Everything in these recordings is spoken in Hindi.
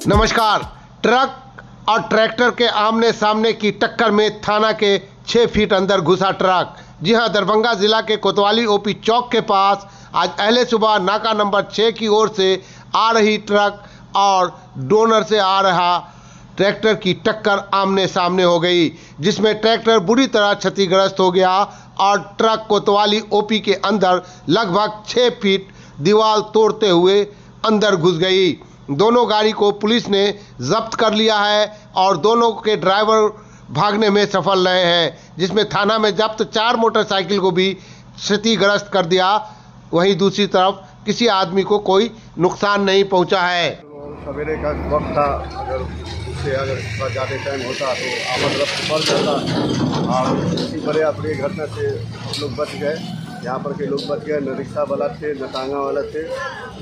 नमस्कार। ट्रक और ट्रैक्टर के आमने सामने की टक्कर में थाना के 6 फीट अंदर घुसा ट्रक। जी हां, दरभंगा जिला के कोतवाली ओपी चौक के पास आज अहले सुबह नाका नंबर 6 की ओर से आ रही ट्रक और डोनर से आ रहा ट्रैक्टर की टक्कर आमने सामने हो गई, जिसमें ट्रैक्टर बुरी तरह क्षतिग्रस्त हो गया और ट्रक कोतवाली ओपी के अंदर लगभग 6 फीट दीवार तोड़ते हुए अंदर घुस गई। दोनों गाड़ी को पुलिस ने जब्त कर लिया है और दोनों के ड्राइवर भागने में सफल रहे हैं, जिसमें थाना में जब्त 4 मोटरसाइकिल को भी क्षतिग्रस्त कर दिया। वहीं दूसरी तरफ किसी आदमी को कोई नुकसान नहीं पहुंचा है। सवेरे का वक्त था, अगर थोड़ा ज़्यादा टाइम होता तो आमद रफ्त बढ़ जाता और इसी बड़े अपने घटना से लोग बच गए। यहाँ पर के लोग बच गए, न रिक्शा वाला थे न टांगा वाला थे।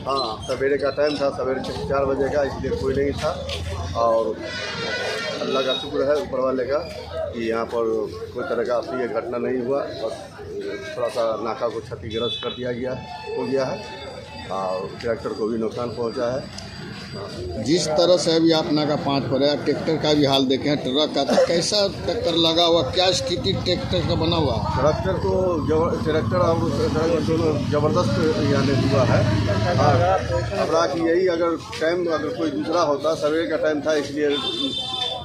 हाँ, सवेरे का टाइम था, सवेरे 4 बजे का, इसलिए कोई नहीं था और अल्लाह का शुक्र है ऊपर वाले का कि यहाँ पर कोई तरह का अप्रिय घटना नहीं हुआ। बस थोड़ा सा नाका को क्षतिग्रस्त कर दिया हो गया है और ट्रैक्टर को भी नुकसान पहुँचा है। जिस तरह से अभी आप नाका 5 पर है, ट्रैक्टर का भी हाल देखें, ट्रक का तो कैसा टक्कर लगा हुआ, क्या स्थिति ट्रैक्टर का बना हुआ? ट्रैक्टर को ट्रैक्टर और दोनों जबरदस्त यानी हुआ है। अब राखी यही, अगर टाइम अगर कोई दूसरा होता, सवेरे का टाइम था इसलिए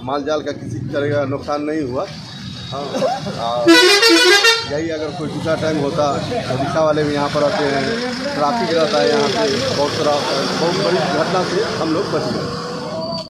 माल जाल का किसी तरह का नुकसान नहीं हुआ। हाँ, यही अगर कोई दूसरा टाइम होता तो रिक्शा वाले भी यहाँ पर आते हैं, ट्रैफिक रहता है यहाँ पे, बहुत बड़ी घटना से हम लोग बच गए।